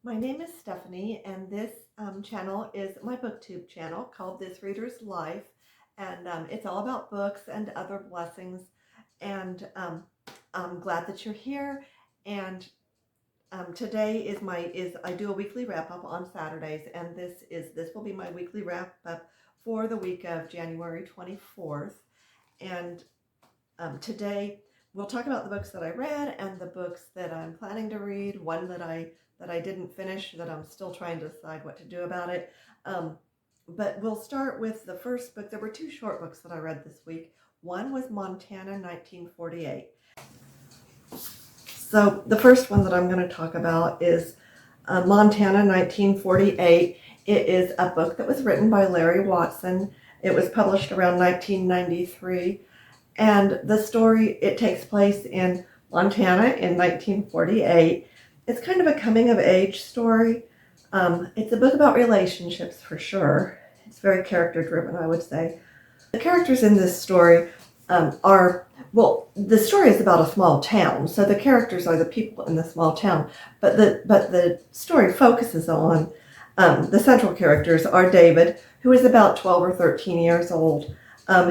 My name is Stephanie, and this channel is my booktube channel called This Reader's Life, and it's all about books and other blessings. And I'm glad that you're here. And today is I do a weekly wrap up on Saturdays, and this will be my weekly wrap up for the week of January 24th. And today we'll talk about the books that I read and the books that I'm planning to read. One that I didn't finish that I'm still trying to decide what to do about it. But we'll start with the first book. There were two short books that I read this week. One was Montana, 1948. So the first one that I'm going to talk about is Montana, 1948. It is a book that was written by Larry Watson. It was published around 1993. And the story, it takes place in Montana in 1948. It's kind of a coming of age story. It's a book about relationships for sure. It's very character driven, I would say. The characters in this story the story is about a small town, so the characters are the people in the small town. But the story focuses on the central characters are David, who is about 12 or 13 years old.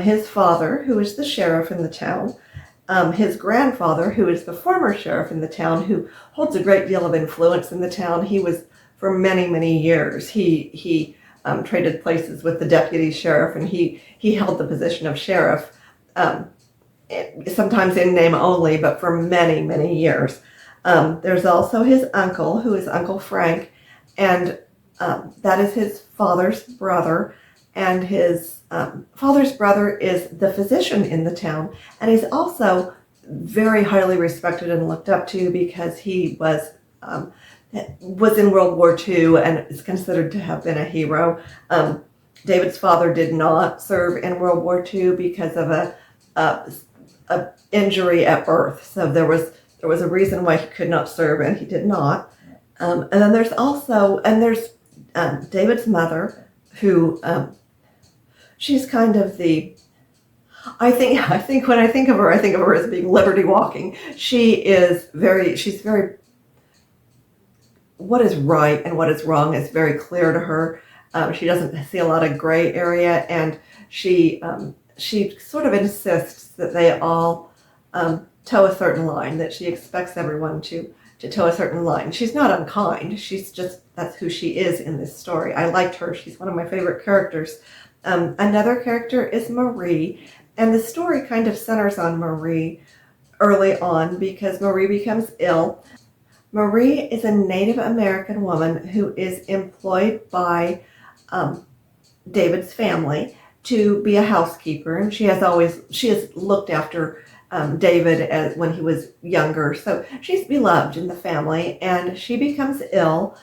His father, who is the sheriff in the town, his grandfather, who is the former sheriff in the town, who holds a great deal of influence in the town. He was, for many, many years, he traded places with the deputy sheriff, and he held the position of sheriff, sometimes in name only, but for many, many years. There's also his uncle, who is Uncle Frank, and that is his father's brother, and his father's brother is the physician in the town, and he's also very highly respected and looked up to because he was in World War II and is considered to have been a hero. David's father did not serve in World War II because of a injury at birth, so there was a reason why he could not serve, and he did not. And then there's David's mother, who she's kind of I think when I think of her as being liberty walking. She's very, what is right and what is wrong is very clear to her. She doesn't see a lot of gray area, and she sort of insists that they all toe a certain line, that she expects everyone to toe a certain line. She's not unkind. That's who she is in this story. I liked her. She's one of my favorite characters. Another character is Marie, and the story kind of centers on Marie early on because Marie becomes ill. Marie is a Native American woman who is employed by David's family to be a housekeeper, and she has looked after David when he was younger, so she's beloved in the family. And she becomes ill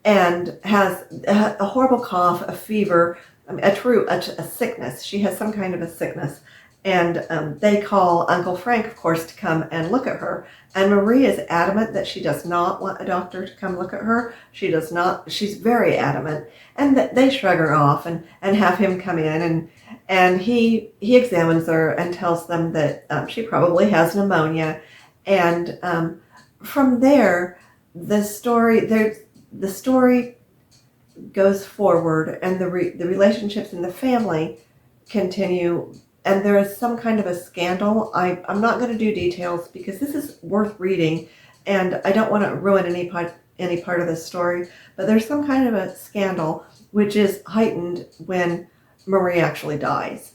and has a horrible cough, a fever, a sickness. She has some kind of a sickness, and they call Uncle Frank, of course, to come and look at her. And Marie is adamant that she does not want a doctor to come look at her. She does not. She's very adamant, and that they shrug her off and have him come in, and he examines her and tells them that she probably has pneumonia. And from there, the story goes forward, and the relationships in the family continue, and there is some kind of a scandal. I'm not going to do details because this is worth reading, and I don't want to ruin any part of the story, but there's some kind of a scandal which is heightened when Marie actually dies.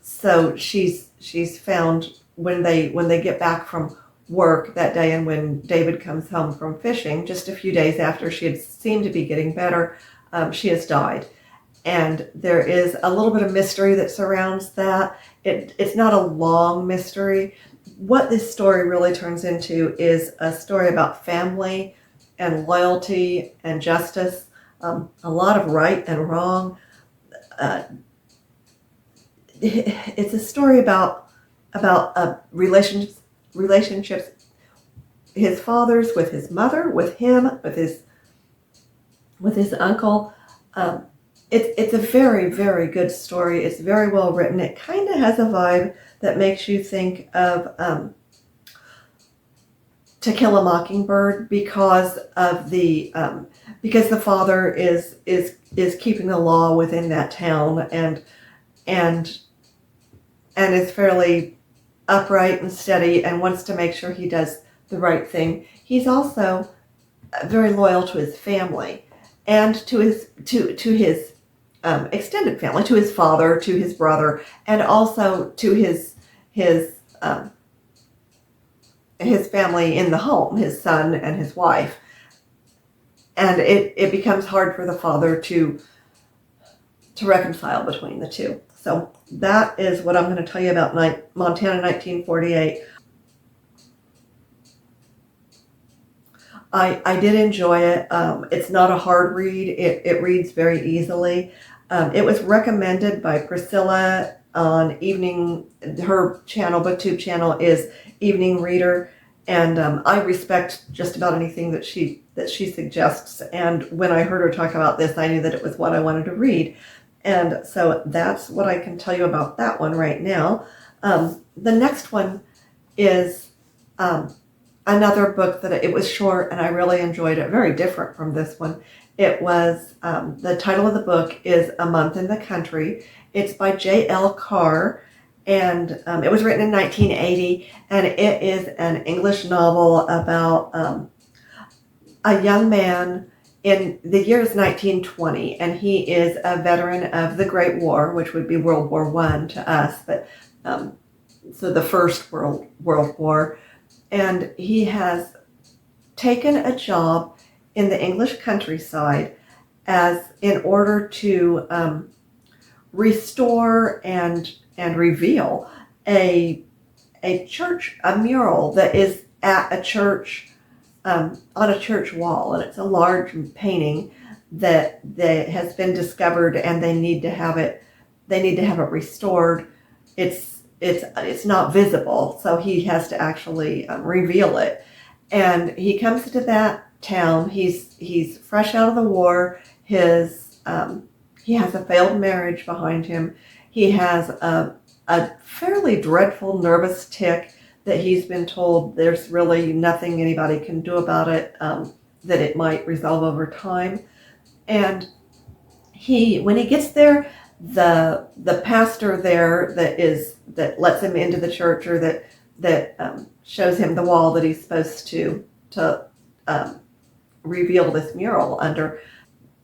So she's found when they get back from work that day, and when David comes home from fishing, just a few days after she had seemed to be getting better, she has died. And there is a little bit of mystery that surrounds that. It's not a long mystery. What this story really turns into is a story about family and loyalty and justice, a lot of right and wrong. It's a story about relationships, his father's with his mother, with him, with his uncle. It's a very, very good story. It's very well written. It kind of has a vibe that makes you think of To Kill a Mockingbird because the father is keeping the law within that town and is fairly upright and steady and wants to make sure he does the right thing. He's also very loyal to his family and to his extended family, to his father, to his brother, and also to his family in the home, his son and his wife. And it becomes hard for the father to reconcile between the two. So that is what I'm going to tell you about Montana 1948. I did enjoy it. It's not a hard read. It reads very easily. It was recommended by Priscilla on her channel, BookTube channel, is Evening Reader, and I respect just about anything that she suggests. And when I heard her talk about this, I knew that it was what I wanted to read, and so that's what I can tell you about that one right now. The next one is another book that it was short, and I really enjoyed it. Very different from this one. It was the title of the book is A Month in the Country. It's by J.L. Carr, and it was written in 1980, and it is an English novel about a young man in the year is 1920, and he is a veteran of the Great War, which would be World War I to us, but so the First World War, and he has taken a job in the English countryside in order to restore and reveal a mural that is at a church, on a church wall, and it's a large painting that has been discovered, and they need to have it restored. It's not visible, so he has to actually reveal it. And he comes to that town. He's fresh out of the war. He has a failed marriage behind him. He has a fairly dreadful nervous tic that he's been told there's really nothing anybody can do about it, that it might resolve over time. And when he gets there, the pastor there that lets him into the church, or that shows him the wall that he's supposed to reveal this mural under.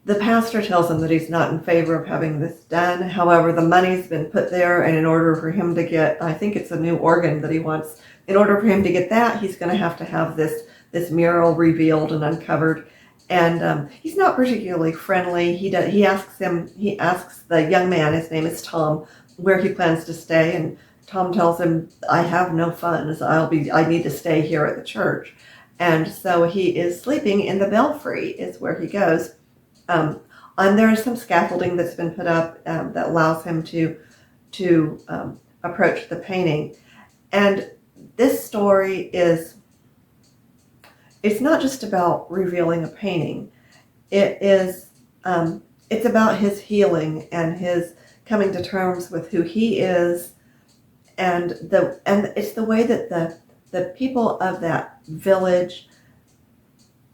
The pastor tells him that he's not in favor of having this done. However, the money's been put there, and in order for him to get, I think it's a new organ that he wants, in order for him to get that, he's going to have this mural revealed and uncovered. And he's not particularly friendly. He asks the young man, his name is Tom, where he plans to stay, and Tom tells him, I have no funds. I need to stay here at the church. And so he is sleeping in the belfry is where he goes. And there is some scaffolding that's been put up that allows him to approach the painting. And this story it's not just about revealing a painting. It's about his healing and his coming to terms with who he is, and it's the way that the people of that village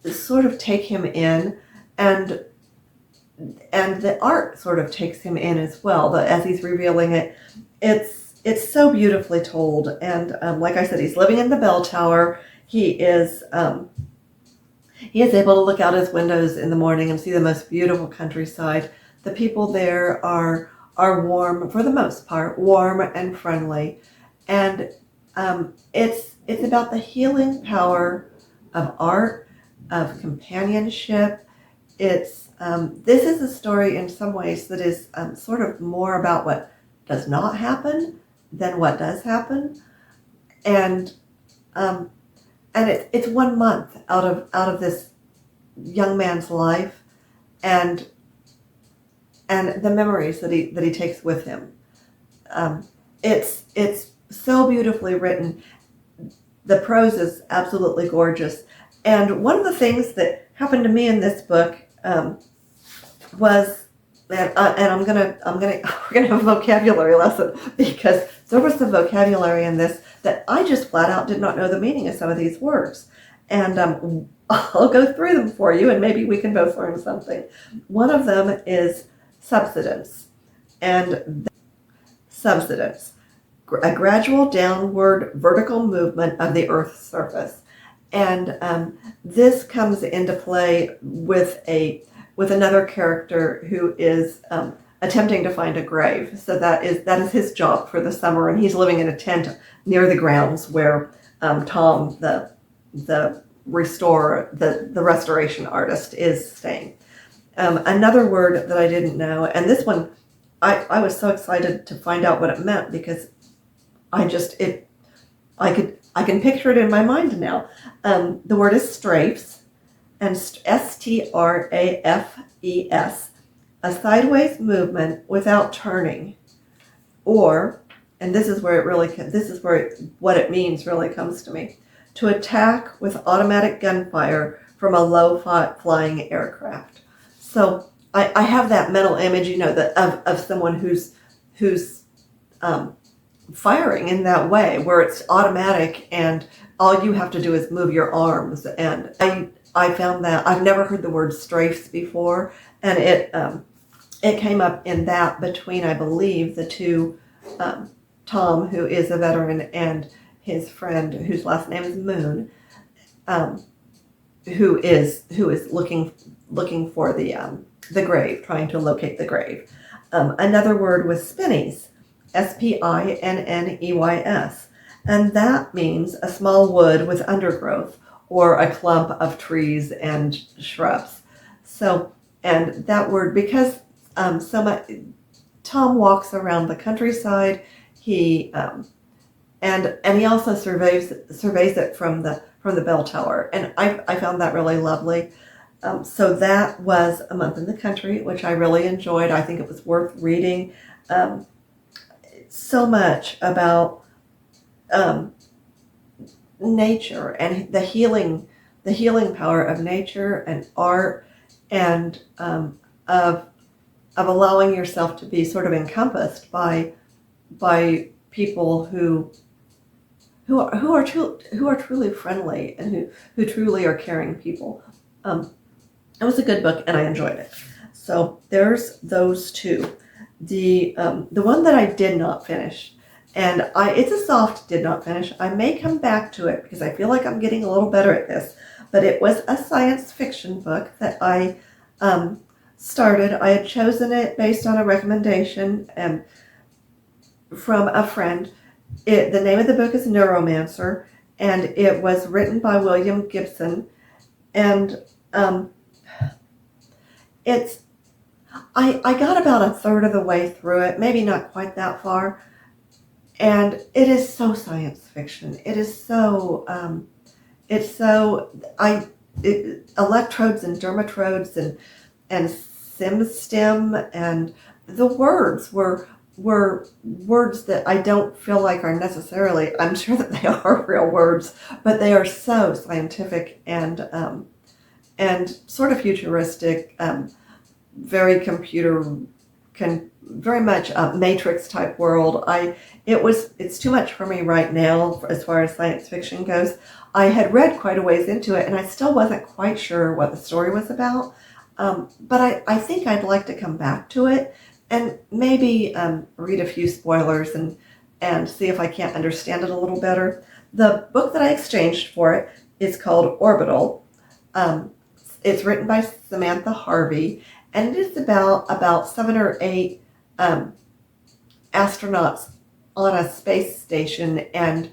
sort of take him in, and the art sort of takes him in as well. As he's revealing it, it's so beautifully told. And like I said, he's living in the bell tower. He is able to look out his windows in the morning and see the most beautiful countryside. The people there are warm, for the most part, warm and friendly. And it's about the healing power of art, of companionship. This is a story in some ways that is sort of more about what does not happen than what does happen. And it's 1 month out of this young man's life, and the memories that he takes with him. It's so beautifully written. The prose is absolutely gorgeous. And one of the things that happened to me in this book was, and we're gonna have a vocabulary lesson, because there was some vocabulary in this that I just flat out did not know the meaning of some of these words. And I'll go through them for you, and maybe we can both learn something. One of them is subsidence. And subsidence, a gradual downward vertical movement of the Earth's surface. And this comes into play with another character who is attempting to find a grave. So that is his job for the summer, and he's living in a tent near the grounds where Tom, the restorer, the restoration artist, is staying. Another word that I didn't know, and this one I was so excited to find out what it meant, because I can picture it in my mind now. The word is strafes, and strafes, a sideways movement without turning, or, and this is where what it means really comes to me, to attack with automatic gunfire from a low flying aircraft. So I have that mental image, of someone who's firing in that way, where it's automatic and all you have to do is move your arms. And I found that I've never heard the word strafes before, and it came up in that between, I believe, the two, Tom, who is a veteran, and his friend, whose last name is Moon, who is looking for the grave, trying to locate the grave. Another word was spinneys, spinneys, and that means a small wood with undergrowth, or a clump of trees and shrubs. So, and that word, because Tom walks around the countryside, he and he also surveys it from the bell tower, and I found that really lovely. So that was A Month in the Country, which I really enjoyed. I think it was worth reading. So much about nature and the healing power of nature and art, and of allowing yourself to be sort of encompassed by people who are truly friendly, and who truly are caring people. It was a good book, and I enjoyed it. So there's those two. The one that I did not finish, and it's a soft did not finish. I may come back to it because I feel like I'm getting a little better at this. But it was a science fiction book that I started. I had chosen it based on a recommendation from a friend. The name of the book is Neuromancer, and it was written by William Gibson. And I got about a third of the way through it, maybe not quite that far, and it is so science fiction. It is so electrodes and dermatrodes and SimStem, and the words were words that I don't feel like are necessarily, I'm sure that they are real words, but they are so scientific and sort of futuristic, very very much a Matrix type world. It's too much for me right now as far as science fiction goes. I had read quite a ways into it, and I still wasn't quite sure what the story was about. But I think I'd like to come back to it and maybe read a few spoilers and see if I can't understand it a little better. The book that I exchanged for it is called Orbital. It's written by Samantha Harvey, and it is about 7 or 8 astronauts on a space station, and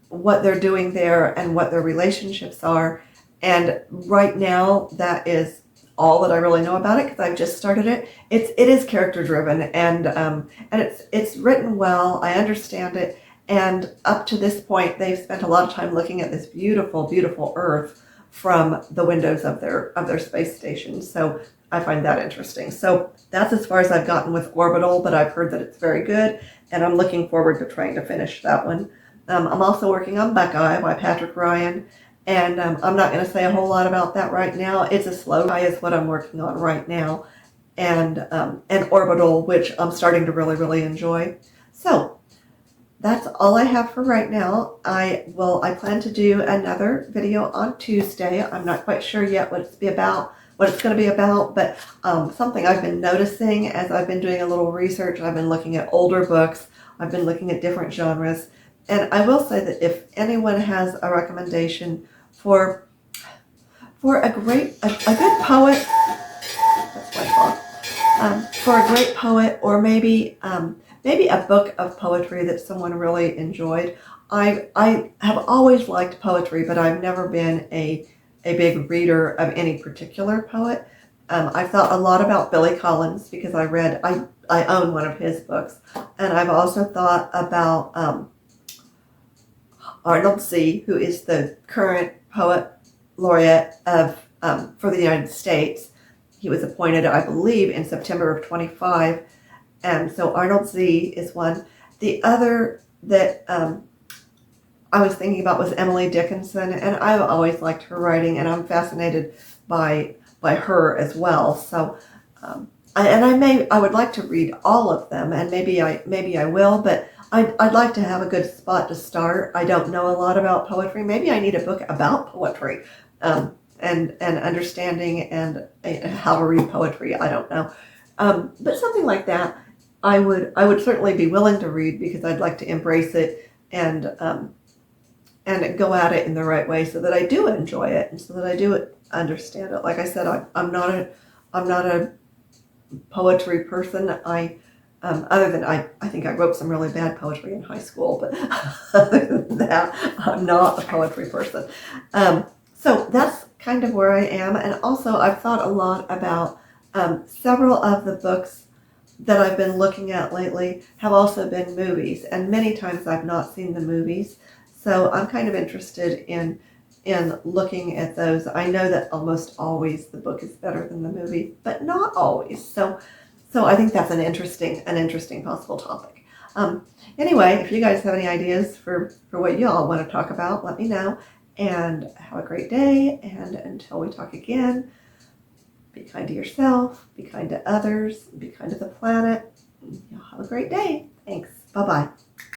what they're doing there and what their relationships are. And right now, that is all that I really know about it, because I've just started it. It is character driven, and it's written well. I understand it, and up to this point, they've spent a lot of time looking at this beautiful, beautiful Earth from the windows of their space station. So I find that interesting. So that's as far as I've gotten with Orbital, but I've heard that it's very good, and I'm looking forward to trying to finish that one. I'm also working on Buckeye by Patrick Ryan, and I'm not going to say a whole lot about that right now. It's a slow guy is what I'm working on right now, and Orbital, which I'm starting to really, really enjoy. So that's all I have for right now. I plan to do another video on Tuesday. I'm not quite sure yet what it's going to be about, but something I've been noticing as I've been doing a little research. I've been looking at older books. I've been looking at different genres, and I will say that if anyone has a recommendation for a good poet, that's my fault. For a great poet, or maybe a book of poetry that someone really enjoyed. I have always liked poetry, but I've never been a big reader of any particular poet. I've thought a lot about Billy Collins because I own one of his books, and I've also thought about Arnold C., who is the current poet laureate for the United States. He was appointed, I believe, in September of 25. And so Arnold Z is one. The other that I was thinking about was Emily Dickinson, and I've always liked her writing, and I'm fascinated by her as well. So, I would like to read all of them, and maybe I will, but I'd like to have a good spot to start. I don't know a lot about poetry. Maybe I need a book about poetry. And understanding and how to read poetry. I don't know, but something like that, I would certainly be willing to read because I'd like to embrace it and go at it in the right way so that I do enjoy it and so that I do understand it. Like I said, I'm not a poetry person. Other than I think I wrote some really bad poetry in high school, but other than that, I'm not a poetry person. So that's kind of where I am. And also I've thought a lot about several of the books that I've been looking at lately have also been movies. And many times I've not seen the movies. So I'm kind of interested in looking at those. I know that almost always the book is better than the movie, but not always. So I think that's an interesting possible topic. Anyway, if you guys have any ideas for what you all want to talk about, let me know. And have a great day, and until we talk again, be kind to yourself, be kind to others, be kind to the planet. Y'all have a great day. Thanks. Bye-bye.